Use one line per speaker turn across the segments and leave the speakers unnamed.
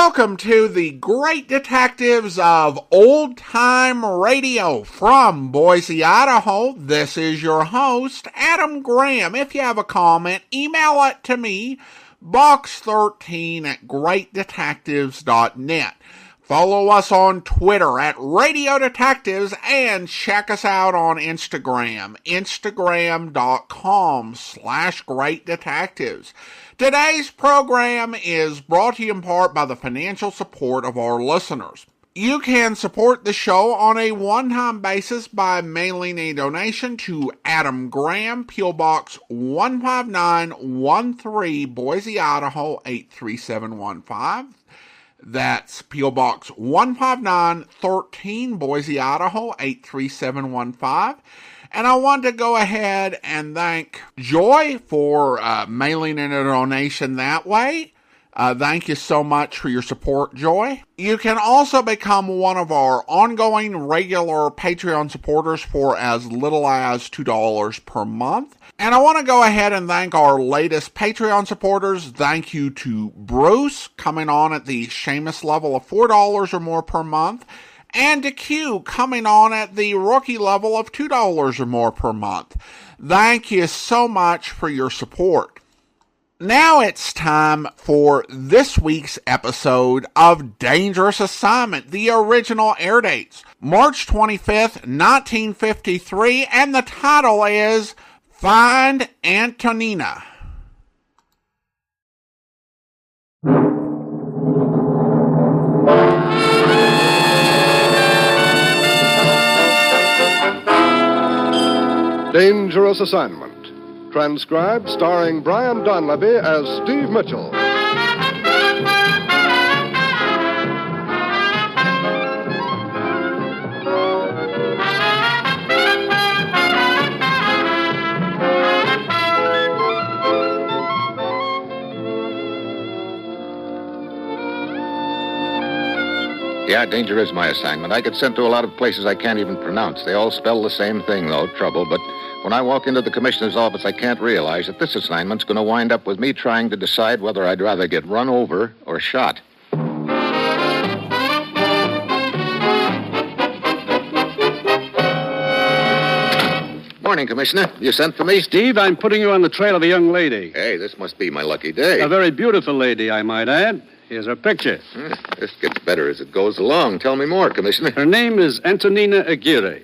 Welcome to the Great Detectives of Old Time Radio from Boise, Idaho. This is your host, Adam Graham. If you have a comment, email it to me, box13@greatdetectives.net. Follow us on Twitter at Radio Detectives and check us out on Instagram, instagram.com/Great Detectives. Today's program is brought to you in part by the financial support of our listeners. You can support the show on a one-time basis by mailing a donation to Adam Graham, P.O. Box 15913, Boise, Idaho 83715. That's P.O. Box 15913, Boise, Idaho 83715. And I want to go ahead and thank Joy for mailing in a donation that way. Thank you so much for your support, Joy. You can also become one of our ongoing regular Patreon supporters for as little as $2 per month. And I want to go ahead and thank our latest Patreon supporters. Thank you to Bruce, coming on at the Seamus level of $4 or more per month. And to Q, coming on at the rookie level of $2 or more per month. Thank you so much for your support. Now it's time for this week's episode of Dangerous Assignment. The original air dates, March 25th, 1953, and the title is Find Antonina.
Dangerous Assignment, transcribed starring Brian Donlevy as Steve Mitchell.
Yeah, danger is my assignment. I get sent to a lot of places I can't even pronounce. They all spell the same thing, though, trouble. But when I walk into the commissioner's office, I can't realize that this assignment's going to wind up with me trying to decide whether I'd rather get run over or shot. Morning, Commissioner. You sent for me?
Steve, I'm putting you on the trail of a young lady.
Hey, this must be my lucky day.
A very beautiful lady, I might add. Here's her picture.
This gets better as it goes along. Tell me more, Commissioner.
Her name is Antonina Aguirre.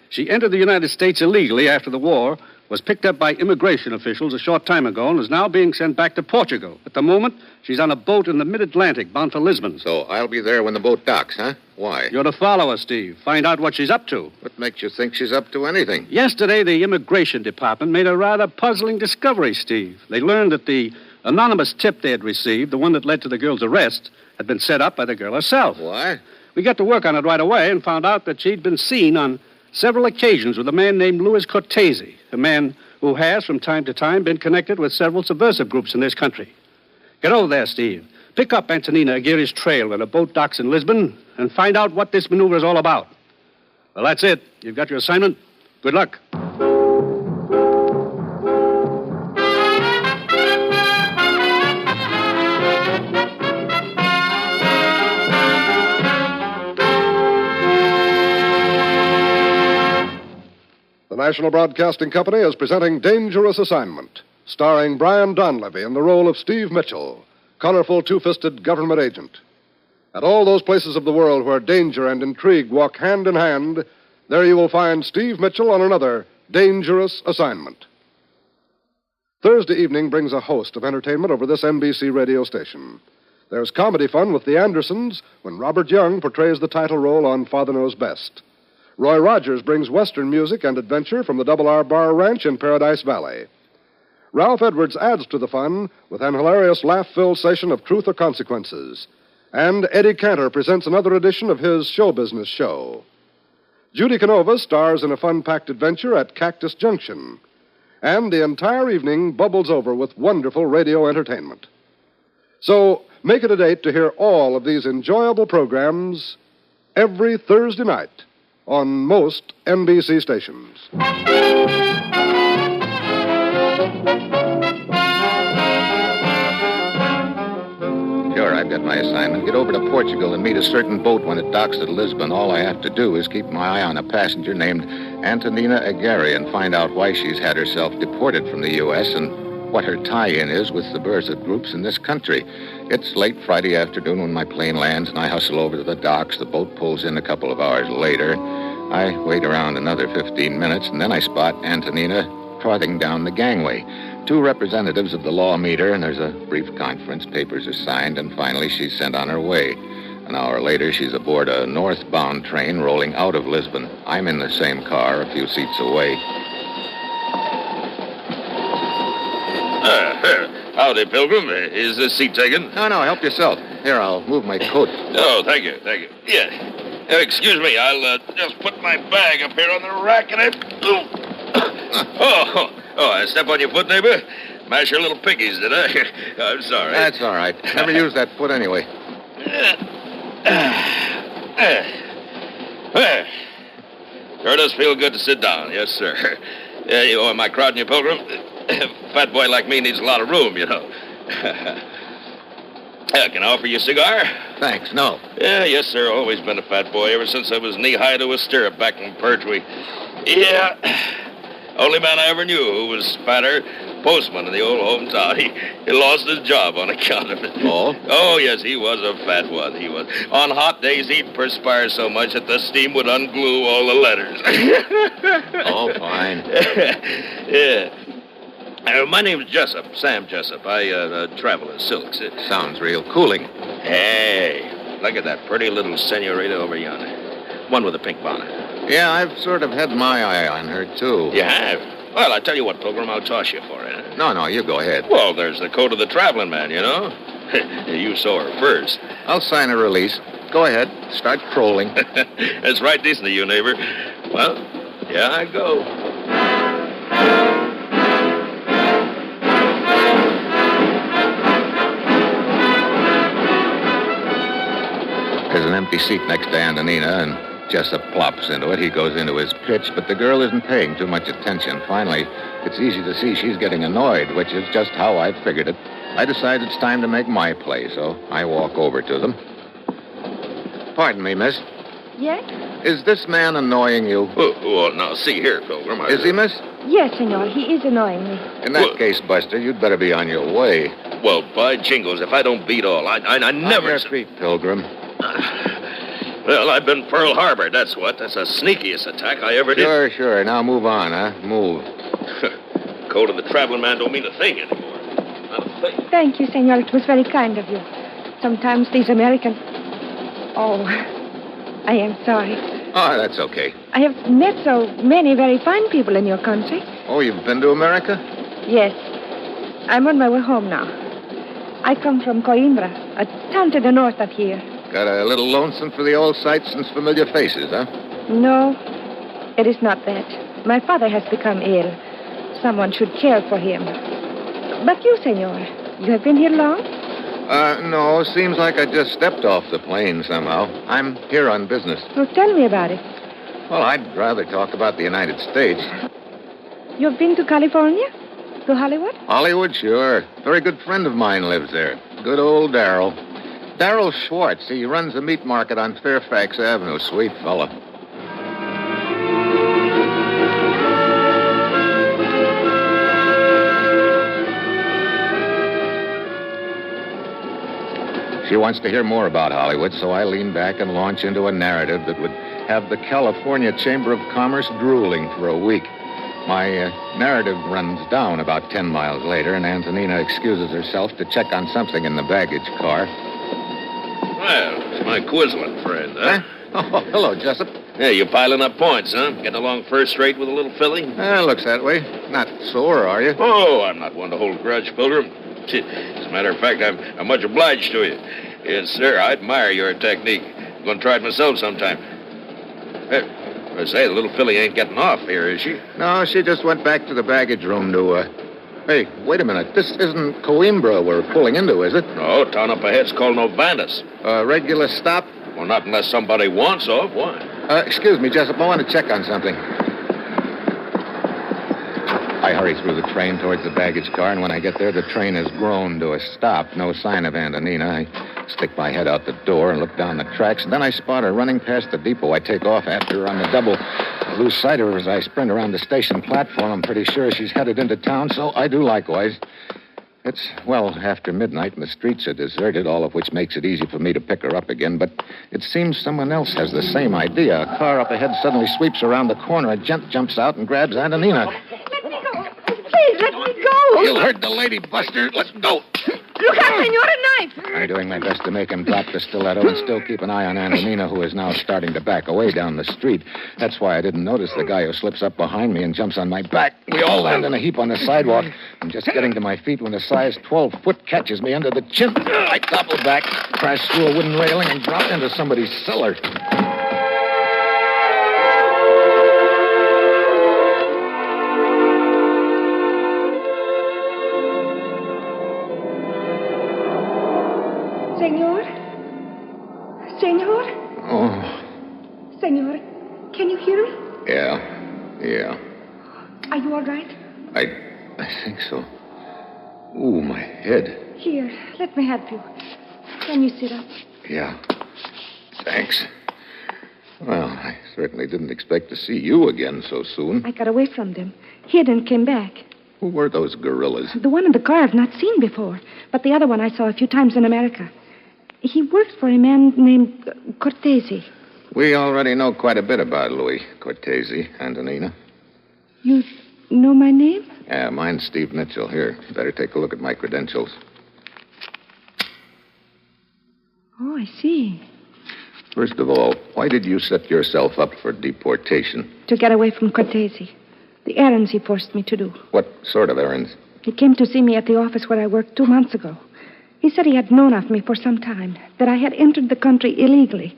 She entered the United States illegally after the war, was picked up by immigration officials a short time ago, and is now being sent back to Portugal. At the moment, she's on a boat in the mid-Atlantic, bound for Lisbon.
So I'll be there when the boat docks, huh? Why?
You're to follow her, Steve. Find out what she's up to.
What makes you think she's up to anything?
Yesterday, the immigration department made a rather puzzling discovery, Steve. They learned that the anonymous tip they had received, the one that led to the girl's arrest, had been set up by the girl herself.
Why?
We got to work on it right away and found out that she'd been seen on several occasions with a man named Louis Cortese, a man who has, from time to time, been connected with several subversive groups in this country. Get over there, Steve. Pick up Antonina Aguirre's trail when a boat docks in Lisbon and find out what this maneuver is all about. Well, that's it. You've got your assignment. Good luck.
The National Broadcasting Company is presenting Dangerous Assignment, starring Brian Donlevy in the role of Steve Mitchell, colorful two-fisted government agent. At all those places of the world where danger and intrigue walk hand in hand, there you will find Steve Mitchell on another Dangerous Assignment. Thursday evening brings a host of entertainment over this NBC radio station. There's comedy fun with the Andersons when Robert Young portrays the title role on Father Knows Best. Roy Rogers brings Western music and adventure from the Double R Bar Ranch in Paradise Valley. Ralph Edwards adds to the fun with an hilarious laugh-filled session of Truth or Consequences. And Eddie Cantor presents another edition of his show business show. Judy Canova stars in a fun-packed adventure at Cactus Junction. And the entire evening bubbles over with wonderful radio entertainment. So make it a date to hear all of these enjoyable programs every Thursday night on most NBC stations.
Sure, I've got my assignment. Get over to Portugal and meet a certain boat when it docks at Lisbon. All I have to do is keep my eye on a passenger named Antonina and find out why she's had herself deported from the U.S. and what her tie-in is with subversive groups in this country. It's late Friday afternoon when my plane lands, and I hustle over to the docks. The boat pulls in a couple of hours later. I wait around another 15 minutes, and then I spot Antonina trotting down the gangway. 2 representatives of the law meet her, and there's a brief conference. Papers are signed, and finally she's sent on her way. An hour later, she's aboard a northbound train rolling out of Lisbon. I'm in the same car, a few seats away.
Howdy, Pilgrim. Is this seat taken?
No, help yourself. Here, I'll move my coat.
Oh, thank you. Yeah. Excuse me, I'll just put my bag up here on the rack and I step on your foot, neighbor? Mash your little piggies, did I? I'm sorry.
That's all right. Never used that foot anyway.
Sure does feel good to sit down, yes, sir. Am I crowding you, Pilgrim? Fat boy like me needs a lot of room, you know. Can I offer you a cigar?
Thanks, no.
Yes, sir. Always been a fat boy ever since I was knee-high to a stirrup back in Pertwee. Yeah. Only man I ever knew who was fatter, postman in the old hometown. He lost his job on account of it.
Oh?
Oh, yes, he was a fat one, he was. On hot days, he'd perspire so much that the steam would unglue all the letters.
Oh, fine.
Yeah. My name's Jessup, Sam Jessup. I travel in silks.
Sounds real cooling.
Hey, look at that pretty little senorita over yonder. One with a pink bonnet.
Yeah, I've sort of had my eye on her, too.
You have? Well, I tell you what, Pilgrim, I'll toss you for it.
No, you go ahead.
Well, there's the coat of the traveling man, you know. You saw her first.
I'll sign a release. Go ahead. Start trolling.
That's right decent of you, neighbor. Well, here I go.
There's an empty seat next to Antonina, and Jessup plops into it. He goes into his pitch, but the girl isn't paying too much attention. Finally, it's easy to see she's getting annoyed, which is just how I figured it. I decide it's time to make my play, so I walk over to them. Pardon me, miss.
Yes?
Is this man annoying you?
Well, now, see here, Pilgrim.
Is he, miss?
Yes, senor. He is annoying me.
In that case, Buster, you'd better be on your way.
Well, by jingles, if I don't beat all, I never...
On your feet, Pilgrim.
Well, I've been Pearl Harbor, that's what. That's the sneakiest attack I ever did.
Sure. Now move on, huh? Move.
Code of the traveling man don't mean a thing anymore. Not a thing.
Thank you, senor. It was very kind of you. Sometimes these Americans... Oh, I am sorry.
Oh, that's okay.
I have met so many very fine people in your country.
Oh, you've been to America?
Yes. I'm on my way home now. I come from Coimbra, a town to the north of here.
Got a little lonesome for the old sights and familiar faces, huh?
No, it is not that. My father has become ill. Someone should care for him. But you, senor, you have been here long?
No. Seems like I just stepped off the plane somehow. I'm here on business.
Well, tell me about it.
Well, I'd rather talk about the United States.
You've been to California? To Hollywood?
Hollywood, sure. Very good friend of mine lives there. Good old Darrell. Darrell Schwartz. He runs a meat market on Fairfax Avenue. Sweet fella. She wants to hear more about Hollywood, so I lean back and launch into a narrative that would have the California Chamber of Commerce drooling for a week. My narrative runs down about 10 miles later, and Antonina excuses herself to check on something in the baggage car.
Well, it's my Quisling friend, huh?
Oh, hello, Jessup.
Yeah, you piling up points, huh? Getting along first rate with a little filly?
Looks that way. Not sore, are you?
Oh, I'm not one to hold a grudge, Pilgrim. As a matter of fact, I'm much obliged to you. Yes, sir, I admire your technique. I'm going to try it myself sometime. Hey, I say, the little filly ain't getting off here, is she?
No, she just went back to the baggage room to, Hey, wait a minute. This isn't Coimbra we're pulling into, is it?
No, town up ahead's called Novanas.
Regular stop?
Well, not unless somebody wants off. Why?
Excuse me, Jessup. I want to check on something. I hurry through the train towards the baggage car, and when I get there, the train has grown to a stop. No sign of Antonina. I Stick my head out the door and look down the tracks, and then I spot her running past the depot. I take off after her on the double. I lose sight of her as I sprint around the station platform. I'm pretty sure she's headed into town, so I do likewise. It's, well, after midnight, and the streets are deserted, all of which makes it easy for me to pick her up again. But it seems someone else has the same idea. A car up ahead suddenly sweeps around the corner. A gent jumps out and grabs Antonina.
Let me go. Please, let me go.
You heard the lady, Buster. Let's go.
Look out, senor, a knife.
I'm doing my best to make him drop the stiletto and still keep an eye on Antonina, who is now starting to back away down the street. That's why I didn't notice the guy who slips up behind me and jumps on my back. We all land in a heap on the sidewalk. I'm just getting to my feet when a size 12 foot catches me under the chin. I topple back, crash through a wooden railing, and drop into somebody's cellar.
Senor? Senor?
Oh,
Senor, can you hear me?
yeah.
Are you all right?
I think so. Ooh, my head.
Here, let me help you. Can you sit up?
Yeah. Thanks. Well, I certainly didn't expect to see you again so soon.
I got away from them. Hid and came back.
Who were those gorillas?
The one in the car I've not seen before, but the other one I saw a few times in America. He worked for a man named Cortese.
We already know quite a bit about Louis Cortese, Antonina.
You know my name?
Yeah, mine's Steve Mitchell. Here, better take a look at my credentials.
Oh, I see.
First of all, why did you set yourself up for deportation?
To get away from Cortese. The errands he forced me to do.
What sort of errands?
He came to see me at the office where I worked 2 months ago. He said he had known of me for some time, that I had entered the country illegally.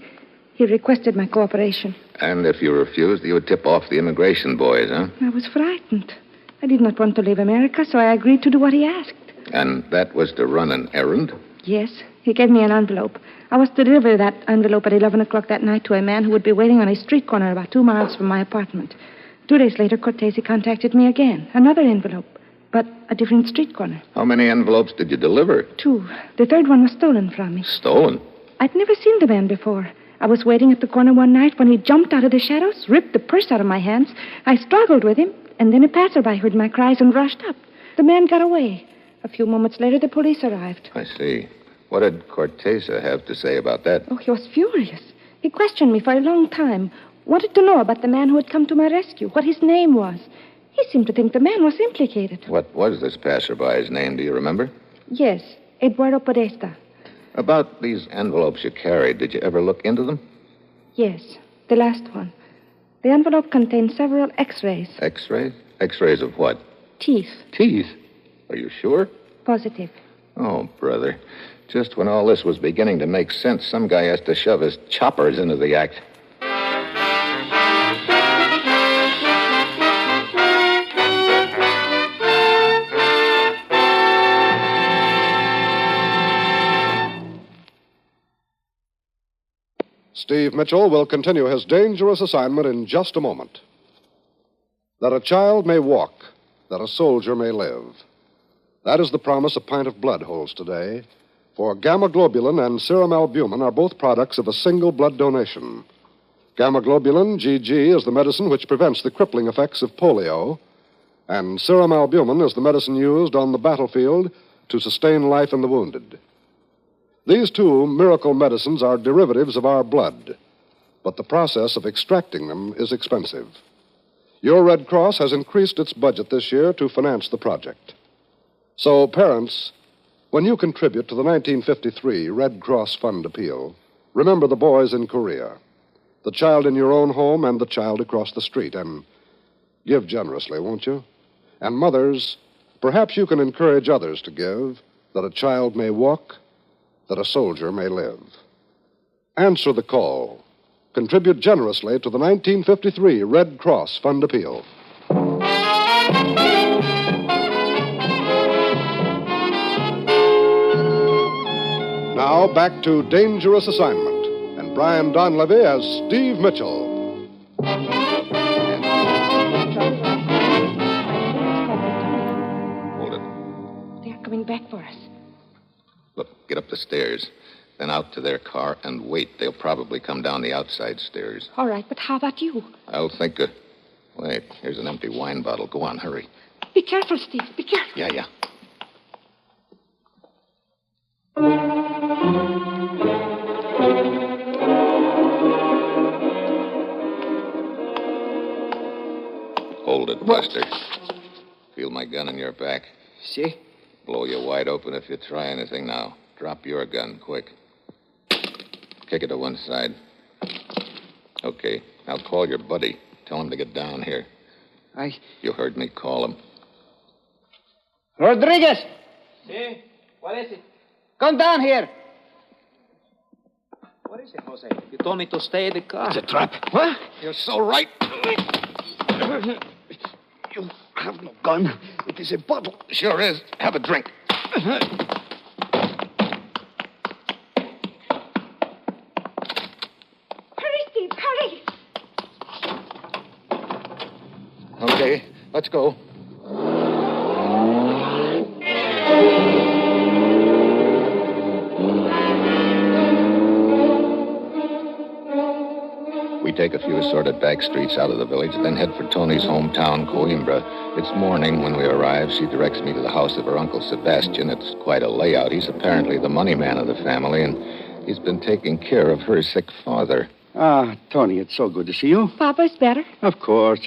He requested my cooperation.
And if you refused, you would tip off the immigration boys, huh?
I was frightened. I did not want to leave America, so I agreed to do what he asked.
And that was to run an errand?
Yes, he gave me an envelope. I was to deliver that envelope at 11 o'clock that night to a man who would be waiting on a street corner about 2 miles from my apartment. 2 days later, Cortese contacted me again. Another envelope, but a different street corner.
How many envelopes did you deliver?
2. The third one was stolen from me.
Stolen?
I'd never seen the man before. I was waiting at the corner one night when he jumped out of the shadows, ripped the purse out of my hands. I struggled with him, and then a passerby heard my cries and rushed up. The man got away. A few moments later, the police arrived.
I see. What did Cortese have to say about that?
Oh, he was furious. He questioned me for a long time. Wanted to know about the man who had come to my rescue, what his name was. He seemed to think the man was implicated.
What was this passerby's name, do you remember?
Yes, Eduardo Podesta.
About these envelopes you carried, did you ever look into them?
Yes, the last one. The envelope contained several X-rays.
X-rays? X-rays of what?
Teeth.
Teeth? Are you sure?
Positive.
Oh, brother. Just when all this was beginning to make sense, some guy has to shove his choppers into the act.
Steve Mitchell will continue his dangerous assignment in just a moment. That a child may walk, that a soldier may live. That is the promise a pint of blood holds today, for gamma globulin and serum albumin are both products of a single blood donation. Gamma globulin, GG, is the medicine which prevents the crippling effects of polio, and serum albumin is the medicine used on the battlefield to sustain life in the wounded. These two miracle medicines are derivatives of our blood, but the process of extracting them is expensive. Your Red Cross has increased its budget this year to finance the project. So, parents, when you contribute to the 1953 Red Cross Fund appeal, remember the boys in Korea, the child in your own home and the child across the street, and give generously, won't you? And mothers, perhaps you can encourage others to give, that a child may walk, that a soldier may live. Answer the call. Contribute generously to the 1953 Red Cross Fund appeal. Now back to Dangerous Assignment and Brian Donlevy as Steve Mitchell.
Hold it.
They're coming back for us.
Look, get up the stairs. Then out to their car and wait. They'll probably come down the outside stairs.
All right, but how about you?
I'll think of... Wait, here's an empty wine bottle. Go on, hurry.
Be careful, Steve. Be careful.
Yeah. Hold it, Buster. Feel my gun in your back.
See?
Blow you wide open if you try anything now. Drop your gun, quick. Kick it to one side. Okay, now call your buddy. Tell him to get down here. You heard me call him.
Rodriguez! See? What is it? Come down here. What is it, Jose? You told me to stay in the car.
It's a trap.
What?
You're so right.
You have no gun. It is a bottle.
Sure is. Have a drink.
Hurry, Steve, hurry.
Okay, let's go. We take a few assorted back streets out of the village, then head for Tony's hometown, Coimbra. It's morning when we arrive. She directs me to the house of her Uncle Sebastian. It's quite a layout. He's apparently the money man of the family, and he's been taking care of her sick father.
Ah, Tony, it's so good to see you.
Papa is better.
Of course.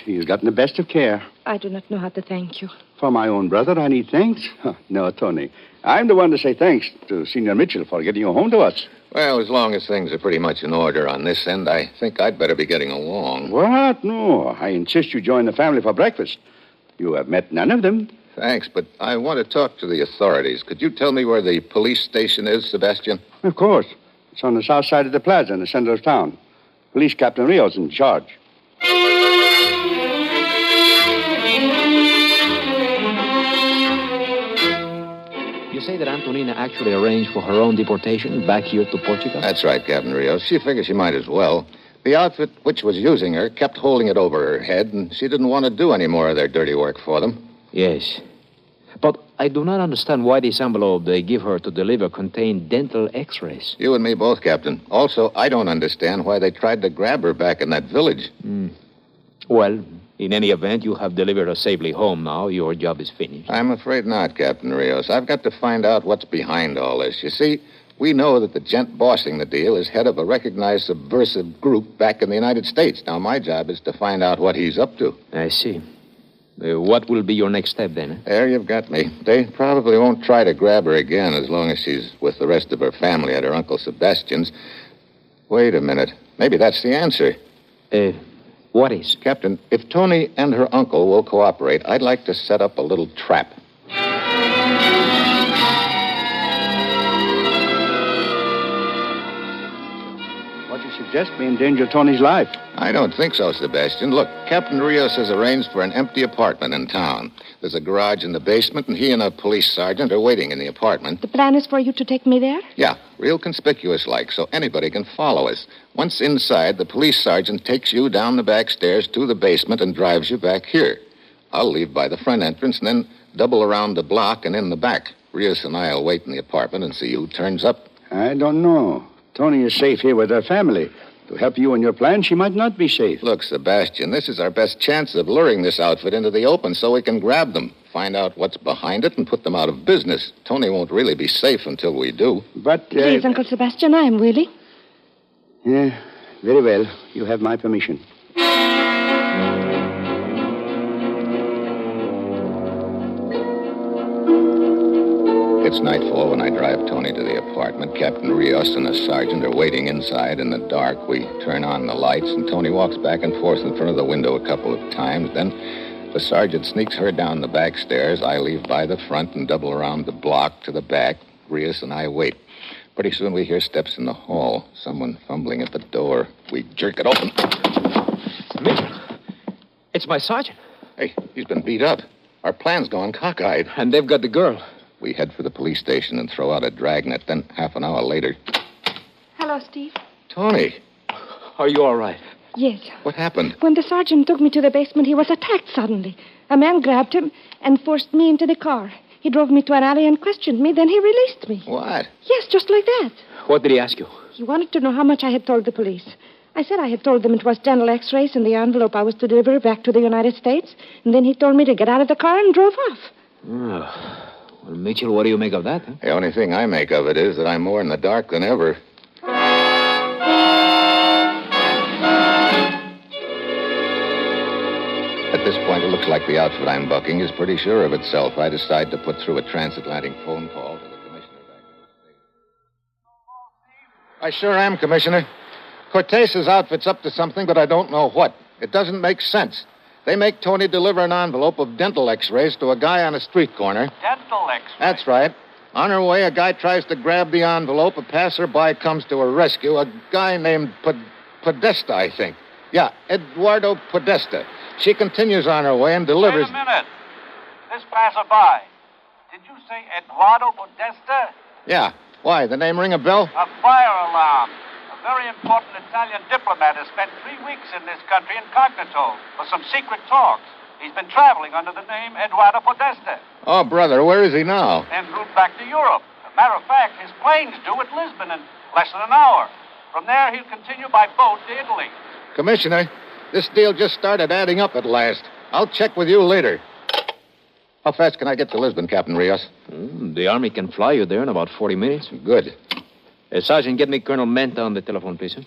He's gotten the best of care.
I do not know how to thank you.
For my own brother, I need thanks? No, Tony. I'm the one to say thanks to Senor Mitchell for getting you home to us.
Well, as long as things are pretty much in order on this end, I think I'd better be getting along.
What? No, I insist you join the family for breakfast. You have met none of them.
Thanks, but I want to talk to the authorities. Could you tell me where the police station is, Sebastian?
Of course. It's on the south side of the plaza in the center of town. Police Captain Rios in charge.
You say that Antonina actually arranged for her own deportation back here to Portugal?
That's right, Captain Rios. She figured she might as well. The outfit which was using her kept holding it over her head, and she didn't want to do any more of their dirty work for them.
Yes. But I do not understand why this envelope they give her to deliver contained dental x-rays.
You and me both, Captain. Also, I don't understand why they tried to grab her back in that village.
Well, in any event, you have delivered her safely home now. Your job is finished.
I'm afraid not, Captain Rios. I've got to find out what's behind all this. You see, we know that the gent bossing the deal is head of a recognized subversive group back in the United States. Now, my job is to find out what he's up to.
I see. What will be your next step, then?
There you've got me. They probably won't try to grab her again as long as she's with the rest of her family at her Uncle Sebastian's. Wait a minute. Maybe that's the answer.
What is?
Captain, if Tony and her uncle will cooperate, I'd like to set up a little trap.
What you suggest may endanger Tony's life.
I don't think so, Sebastian. Look, Captain Rios has arranged for an empty apartment in town. There's a garage in the basement, and he and a police sergeant are waiting in the apartment.
The plan is for you to take me there?
Yeah, real conspicuous-like, so anybody can follow us. Once inside, the police sergeant takes you down the back stairs to the basement and drives you back here. I'll leave by the front entrance and then double around the block and in the back. Rios and I'll wait in the apartment and see who turns up.
I don't know. Tony is safe here with her family. To help you in your plan, she might not be safe.
Look, Sebastian, this is our best chance of luring this outfit into the open so we can grab them, find out what's behind it, and put them out of business. Tony won't really be safe until we do.
But,
Please, Uncle Sebastian, I am willing.
Yeah, very well. You have my permission.
It's nightfall when I drive Tony to the apartment. Captain Rios and the sergeant are waiting inside in the dark. We turn on the lights, and Tony walks back and forth in front of the window a couple of times. Then the sergeant sneaks her down the back stairs. I leave by the front and double around the block to the back. Rios and I wait. Pretty soon we hear steps in the hall. Someone fumbling at the door. We jerk it open.
Mitchell, it's my sergeant.
Hey, he's been beat up. Our plan's gone cockeyed.
And they've got the girl.
We head for the police station and throw out a dragnet. Then half an hour later...
Hello, Steve.
Tony,
Are you all right?
Yes.
what happened?
When the sergeant took me to the basement, he was attacked suddenly. A man grabbed him and forced me into the car. He drove me to an alley and questioned me, then he released me.
What?
Yes, just like that.
What did he ask you?
He wanted to know how much I had told the police. I said I had told them it was dental x-rays in the envelope I was to deliver back to the United States, and then he told me to get out of the car and drove off.
Oh. Well, Mitchell, what do you make of that? Huh?
The only thing I make of it is that I'm more in the dark than ever. At this point, it looks like the outfit I'm bucking is pretty sure of itself. I decide to put through a transatlantic phone call to the commissioner back in the States. I sure am, Commissioner. Cortez's outfit's up to something, but I don't know what. It doesn't make sense. They make Tony deliver an envelope of dental x-rays to a guy on a street corner.
Dental x-rays?
That's right. On her way, a guy tries to grab the envelope. A passerby comes to her rescue. A guy named Podesta, I think. Yeah, Eduardo Podesta. She continues on her way and delivers...
Wait a minute. This passerby. Did you say Eduardo Podesta?
Yeah. Why? The name ring a bell?
A fire alarm. A very important Italian diplomat has spent 3 weeks in this country incognito for some secret talks. He's been traveling under the name Eduardo Podesta.
Oh, brother, where is he now?
En route back to Europe. As a matter of fact, his plane's due at Lisbon in less than an hour. From there, he'll continue by boat to Italy.
Commissioner, this deal just started adding up at last. I'll check with you later. How fast can I get to Lisbon, Captain Rios?
The Army can fly you there in about 40 minutes.
Good.
Sergeant, get me Colonel Menta on the telephone, please. Huh?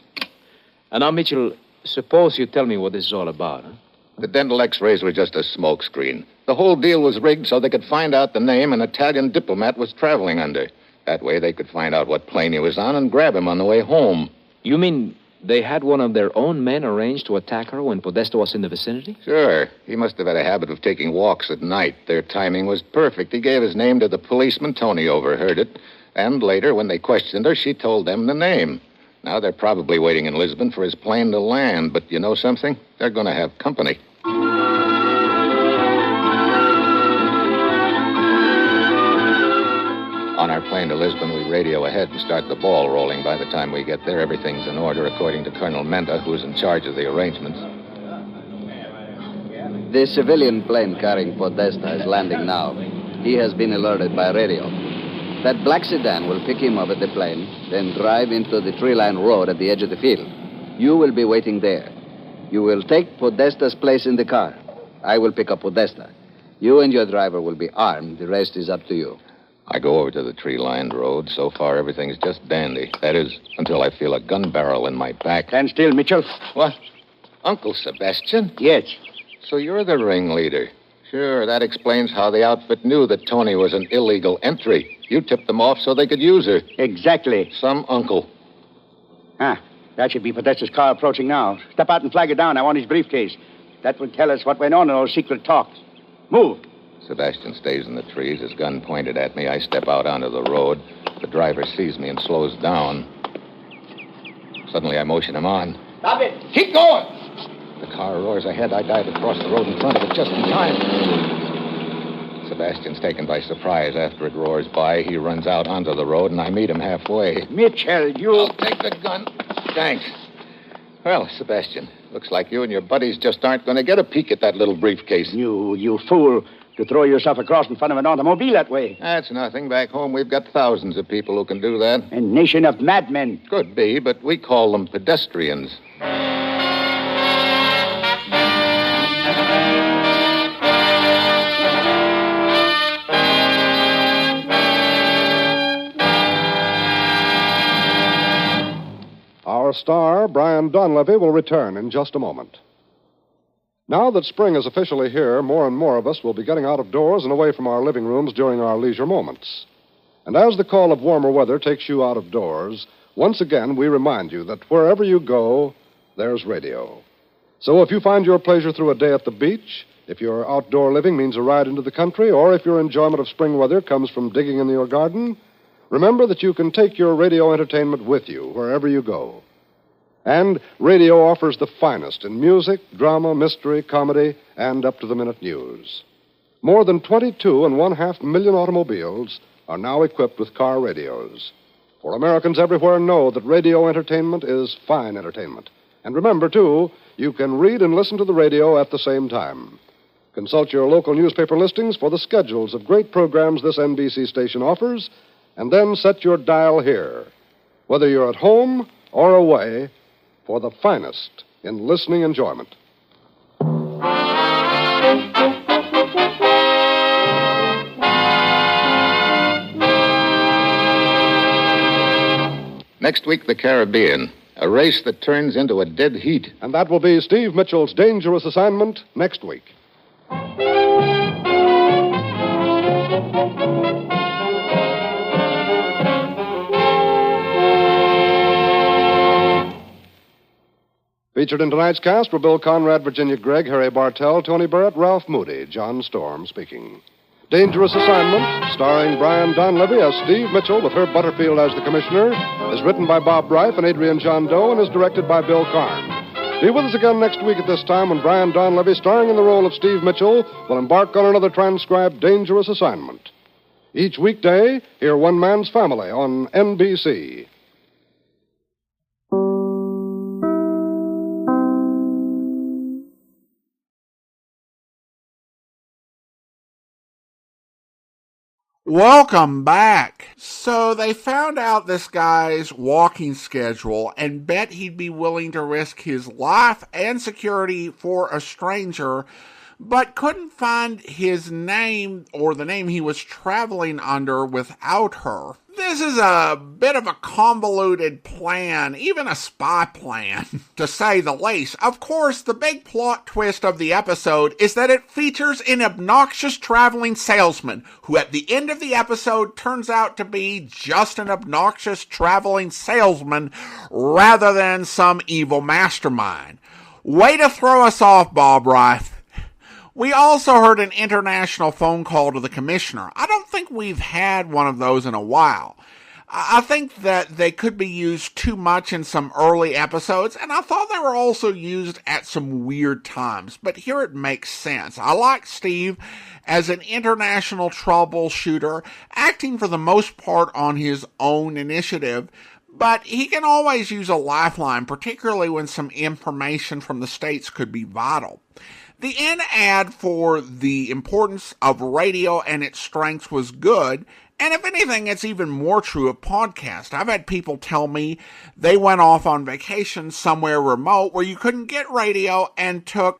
And now, Mitchell, suppose you tell me what this is all about. Huh?
The dental x-rays were just a smokescreen. The whole deal was rigged so they could find out the name an Italian diplomat was traveling under. That way they could find out what plane he was on and grab him on the way home.
You mean they had one of their own men arranged to attack her when Podesta was in the vicinity?
Sure. He must have had a habit of taking walks at night. Their timing was perfect. He gave his name to the policeman. Tony overheard it. And later, when they questioned her, she told them the name. Now they're probably waiting in Lisbon for his plane to land. But you know something? They're going to have company. On our plane to Lisbon, we radio ahead and start the ball rolling. By the time we get there, everything's in order, according to Colonel Menta, who's in charge of the arrangements.
The civilian plane carrying Podesta is landing now. He has been alerted by radio. That black sedan will pick him up at the plane, then drive into the tree-lined road at the edge of the field. You will be waiting there. You will take Podesta's place in the car. I will pick up Podesta. You and your driver will be armed. The rest is up to you.
I go over to the tree-lined road. So far, everything's just dandy. That is, until I feel a gun barrel in my back.
Stand still, Mitchell.
What? Uncle Sebastian?
Yes.
So you're the ringleader. Sure, that explains how the outfit knew that Tony was an illegal entry. You tipped them off so they could use her.
Exactly.
Some uncle.
That should be Podesta's car approaching now. Step out and flag it down. I want his briefcase. That will tell us what went on in those secret talks. Move.
Sebastian stays in the trees, his gun pointed at me. I step out onto the road. The driver sees me and slows down. Suddenly, I motion him on.
Stop it. Keep going.
The car roars ahead. I dive across the road in front of it just in time. Sebastian's taken by surprise. After it roars by, he runs out onto the road, and I meet him halfway.
Mitchell, you...
I'll take the gun. Thanks. Well, Sebastian, looks like you and your buddies just aren't going to get a peek at that little briefcase.
You fool. To throw yourself across in front of an automobile that way.
That's nothing. Back home, we've got thousands of people who can do that.
A nation of madmen.
Could be, but we call them pedestrians.
Our star, Brian Donlevy, will return in just a moment. Now that spring is officially here, more and more of us will be getting out of doors and away from our living rooms during our leisure moments. And as the call of warmer weather takes you out of doors, once again we remind you that wherever you go, there's radio. So if you find your pleasure through a day at the beach, if your outdoor living means a ride into the country, or if your enjoyment of spring weather comes from digging in your garden, remember that you can take your radio entertainment with you wherever you go. And radio offers the finest in music, drama, mystery, comedy, and up-to-the-minute news. More than 22.5 million automobiles are now equipped with car radios. For Americans everywhere know that radio entertainment is fine entertainment. And remember, too, you can read and listen to the radio at the same time. Consult your local newspaper listings for the schedules of great programs this NBC station offers, and then set your dial here, whether you're at home or away, for the finest in listening enjoyment.
Next week, the Caribbean. A race that turns into a dead heat.
And that will be Steve Mitchell's dangerous assignment next week. Featured in tonight's cast were Bill Conrad, Virginia Gregg, Harry Bartell, Tony Barrett, Ralph Moody, John Storm speaking. Dangerous Assignment, starring Brian Donlevy as Steve Mitchell with Herb Butterfield as the commissioner, is written by Bob Reif and Adrian John Doe and is directed by Bill Karn. Be with us again next week at this time when Brian Donlevy, starring in the role of Steve Mitchell, will embark on another transcribed Dangerous Assignment. Each weekday, hear One Man's Family on NBC.
Welcome back. So they found out this guy's walking schedule and bet he'd be willing to risk his life and security for a stranger, but couldn't find his name or the name he was traveling under without her. This is a bit of a convoluted plan, even a spy plan, to say the least. Of course, the big plot twist of the episode is that it features an obnoxious traveling salesman, who at the end of the episode turns out to be just an obnoxious traveling salesman rather than some evil mastermind. Way to throw us off, Bob Reif. We also heard an international phone call to the commissioner. I don't think we've had one of those in a while. I think that they could be used too much in some early episodes, and I thought they were also used at some weird times. But here it makes sense. I like Steve as an international troubleshooter, acting for the most part on his own initiative, but he can always use a lifeline, particularly when some information from the States could be vital. The end ad for the importance of radio and its strengths was good, and if anything, it's even more true of podcasts. I've had people tell me they went off on vacation somewhere remote where you couldn't get radio and took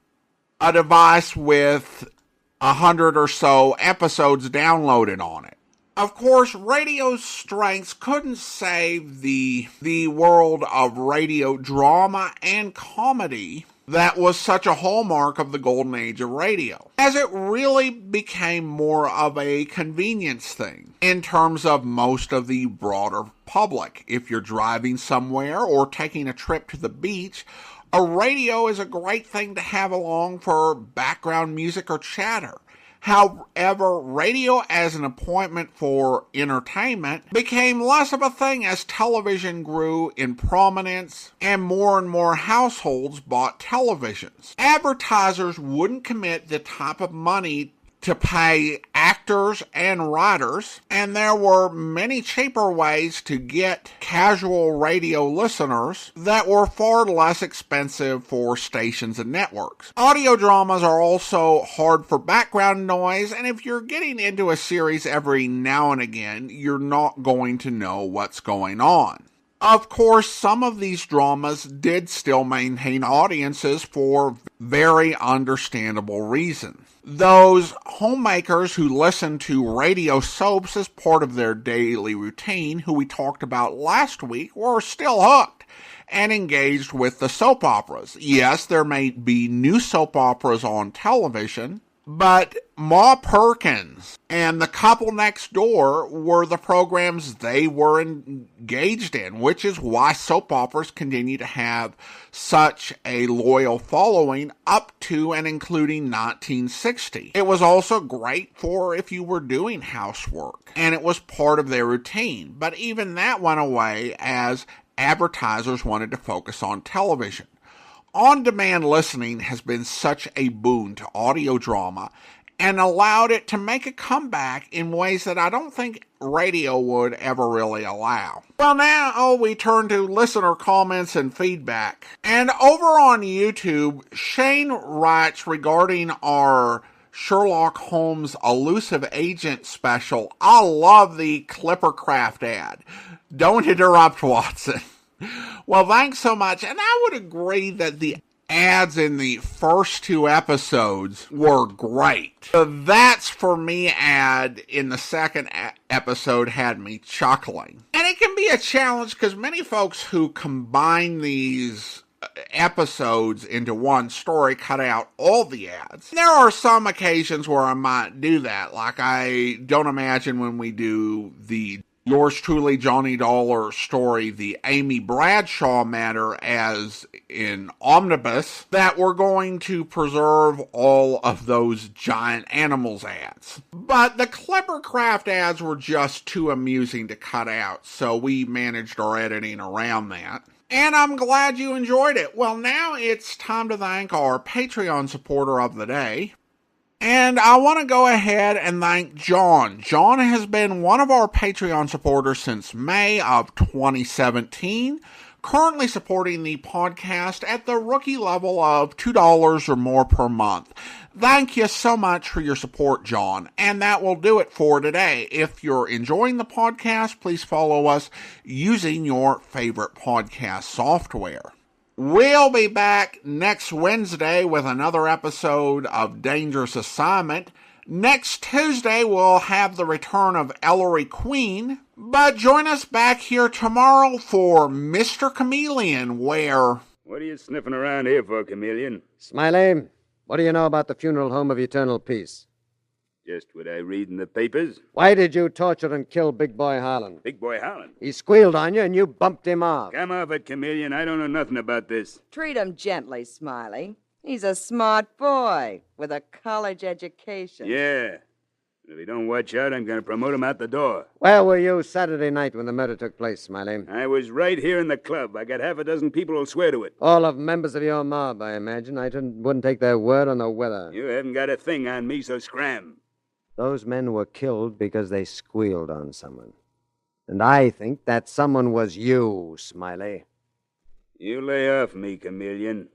a device with 100 or so episodes downloaded on it. Of course, radio's strengths couldn't save the world of radio drama and comedy that was such a hallmark of the golden age of radio, as it really became more of a convenience thing in terms of most of the broader public. If you're driving somewhere or taking a trip to the beach, a radio is a great thing to have along for background music or chatter. However, radio as an appointment for entertainment became less of a thing as television grew in prominence and more households bought televisions. Advertisers wouldn't commit the type of money to pay actors and writers, and there were many cheaper ways to get casual radio listeners that were far less expensive for stations and networks. Audio dramas are also hard for background noise, and if you're getting into a series every now and again, you're not going to know what's going on. Of course, some of these dramas did still maintain audiences for very understandable reasons. Those homemakers who listen to radio soaps as part of their daily routine, who we talked about last week, were still hooked and engaged with the soap operas. Yes, there may be new soap operas on television, but Ma Perkins and The Couple Next Door were the programs they were engaged in, which is why soap operas continue to have such a loyal following up to and including 1960. It was also great for if you were doing housework, and it was part of their routine. But even that went away as advertisers wanted to focus on television. On-demand listening has been such a boon to audio drama and allowed it to make a comeback in ways that I don't think radio would ever really allow. Well, now we turn to listener comments and feedback. And over on YouTube, Shane writes regarding our Sherlock Holmes Elusive Agent special. I love the Clippercraft ad. Don't interrupt, Watson. Well, thanks so much. And I would agree that the ads in the first 2 episodes were great. The That's For Me ad in the second episode had me chuckling. And it can be a challenge because many folks who combine these episodes into one story cut out all the ads. There are some occasions where I might do that. Like I don't imagine when we do the Yours Truly, Johnny Dollar story, the Amy Bradshaw matter as in Omnibus, that we're going to preserve all of those giant animals ads. But the Clippercraft ads were just too amusing to cut out, so we managed our editing around that. And I'm glad you enjoyed it. Well, now it's time to thank our Patreon supporter of the day. And I want to go ahead and thank John. John has been one of our Patreon supporters since May of 2017, currently supporting the podcast at the rookie level of $2 or more per month. Thank you so much for your support, John. And that will do it for today. If you're enjoying the podcast, please follow us using your favorite podcast software. We'll be back next Wednesday with another episode of Dangerous Assignment. Next Tuesday, we'll have the return of Ellery Queen. But join us back here tomorrow for Mr. Chameleon, where...
What are you sniffing around here for, Chameleon?
Smiley, what do you know about the funeral home of eternal peace?
Just what I read in the papers.
Why did you torture and kill Big Boy Harlan?
Big Boy Harlan?
He squealed on you and you bumped him off.
Come off it, Chameleon. I don't know nothing about this.
Treat him gently, Smiley. He's a smart boy with a college education.
Yeah. If he don't watch out, I'm going to promote him out the door.
Where were you Saturday night when the murder took place, Smiley?
I was right here in the club. I got half a dozen people who'll swear to it.
All of members of your mob, I imagine. I wouldn't take their word on the weather.
You haven't got a thing on me, so scram.
Those men were killed because they squealed on someone. And I think that someone was you, Smiley.
You lay off me, Chameleon.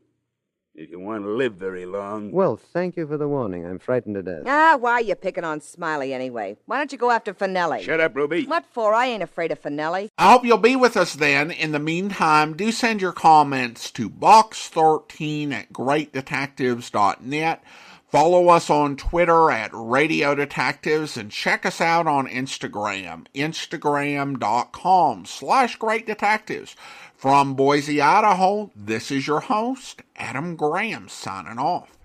If you want to live very long.
Well, thank you for the warning. I'm frightened to death.
Why are you picking on Smiley anyway? Why don't you go after Finelli?
Shut up, Ruby.
What for? I ain't afraid of Finelli.
I hope you'll be with us then. In the meantime, do send your comments to box13@greatdetectives.net. Follow us on Twitter at Radio Detectives and check us out on Instagram, instagram.com/Great Detectives. From Boise, Idaho, this is your host, Adam Graham, signing off.